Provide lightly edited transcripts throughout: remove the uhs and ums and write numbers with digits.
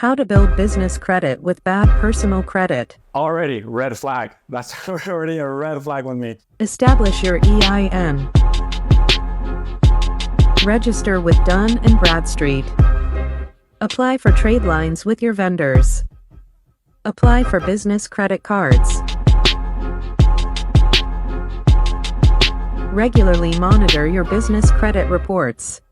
How to build business credit with bad personal credit. Already red flag. That's already a red flag with me. Establish your EIN. Register with Dun & Bradstreet. Apply for trade lines with your vendors. Apply for business credit cards. Regularly monitor your business credit reports.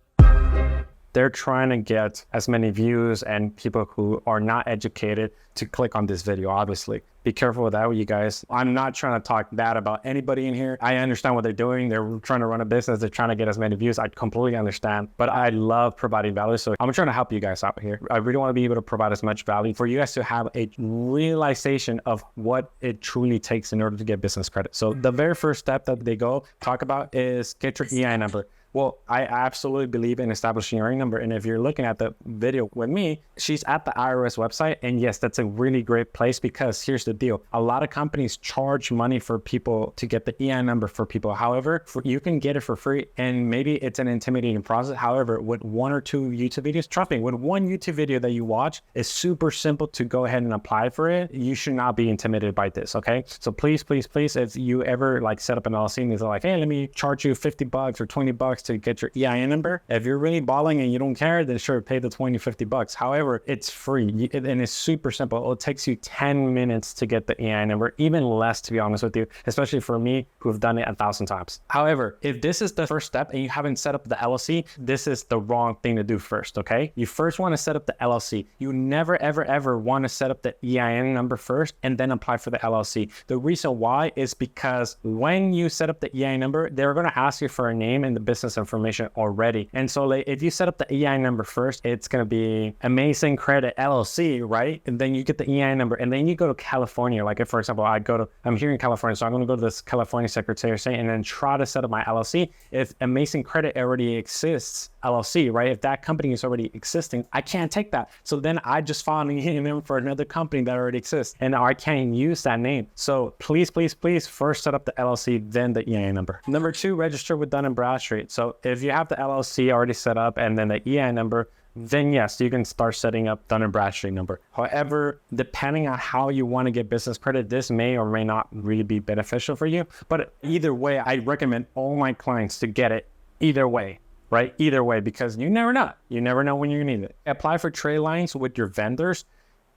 They're trying to get as many views and people who are not educated to click on this video, obviously. Be careful with that, you guys. I'm not trying to talk bad about anybody in here. I understand what they're doing. They're trying to run a business. They're trying to get as many views. I completely understand, but I love providing value. So I'm trying to help you guys out here. I really want to be able to provide as much value for you guys to have a realization of what it truly takes in order to get business credit. So the very first step that they talk about is get your EIN number. Well, I absolutely believe in establishing your EIN number. And if you're looking at the video with me, she's at the IRS website. And yes, that's a really great place because here's the deal. A lot of companies charge money for people to get the EIN number for people. However, you can get it for free and maybe it's an intimidating process. However, with one or two YouTube videos, trust me, with one YouTube video that you watch, it's super simple to go ahead and apply for it. You should not be intimidated by this, okay? So please, please, please, if you ever like set up an LLC and they're like, hey, let me charge you $50 or $20 to get your EIN number. If you're really balling and you don't care, then sure, pay the $20-$50. However, it's free and it's super simple. It takes you 10 minutes to get the EIN number, even less, to be honest with you, especially for me who have done it 1,000 times. However, if this is the first step and you haven't set up the LLC, this is the wrong thing to do first, okay? You first want to set up the LLC. You never, ever, ever want to set up the EIN number first and then apply for the LLC. The reason why is because when you set up the EIN number, they're going to ask you for a name and the business information already. And so like, if you set up the EIN number first, it's going to be Amazing Credit LLC, right? And then you get the EIN number and then you go to California. Like if, for example, I'm here in California, so I'm going to go to this California Secretary of State and then try to set up my LLC. If Amazing Credit already exists, LLC, right? If that company is already existing, I can't take that. So then I just file an EIN for another company that already exists and I can't use that name. So please, please, please first set up the LLC, then the EIN number. Number two, register with Dun & Bradstreet. So if you have the LLC already set up and then the EIN number, then yes, you can start setting up Dun & Bradstreet number. However, depending on how you want to get business credit, this may or may not really be beneficial for you. But either way, I recommend all my clients to get it either way, right? Either way, because you never know. You never know when you need it. Apply for trade lines with your vendors.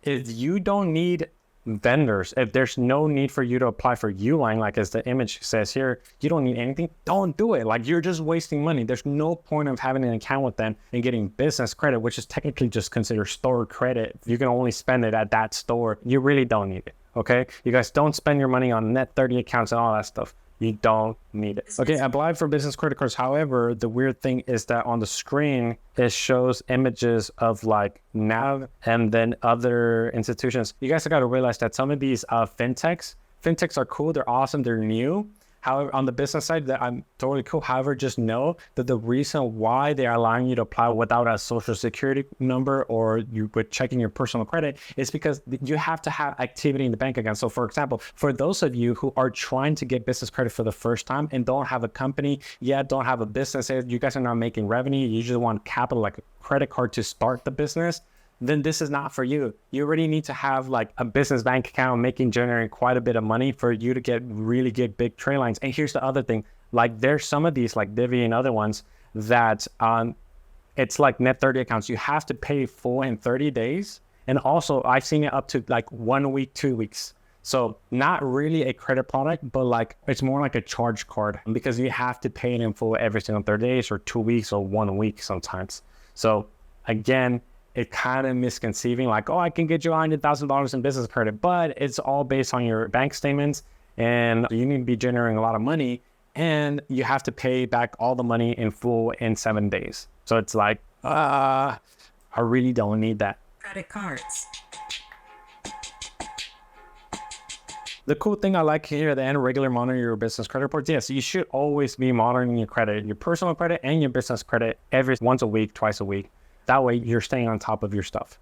If you don't need vendors, if there's no need for you to apply for Uline, like as the image says here, you don't need anything, don't do it. Like you're just wasting money. There's no point of having an account with them and getting business credit, which is technically just considered store credit. You can only spend it at that store. You really don't need it, okay? You guys don't spend your money on Net30 accounts and all that stuff. You don't need it. Okay, apply for business credit cards. However, the weird thing is that on the screen, it shows images of like NAV and then other institutions. You guys have got to realize that some of these fintechs are cool. They're awesome. They're new. However, on the business side, that I'm totally cool. However, just know that the reason why they are allowing you to apply without a social security number or you with checking your personal credit is because you have to have activity in the bank account. So for example, for those of you who are trying to get business credit for the first time and don't have a company yet, don't have a business, you guys are not making revenue, you usually want capital like a credit card to start the business, then this is not for you. You already need to have like a business bank account generating quite a bit of money for you to really get big trade lines. And here's the other thing, like there's some of these like Divvy and other ones that it's like Net30 accounts. You have to pay full in 30 days. And also I've seen it up to like 1 week, 2 weeks. So not really a credit product, but like it's more like a charge card because you have to pay it in full every single 30 days or 2 weeks or 1 week sometimes. So again, it kind of misconceiving like, oh, I can get you $100,000 in business credit, but it's all based on your bank statements and you need to be generating a lot of money and you have to pay back all the money in full in 7 days. So it's like, I really don't need that. Credit cards. The cool thing I like here at the end, regular monitor your business credit reports. Yes, you should always be monitoring your credit, your personal credit and your business credit once a week, twice a week. That way you're staying on top of your stuff.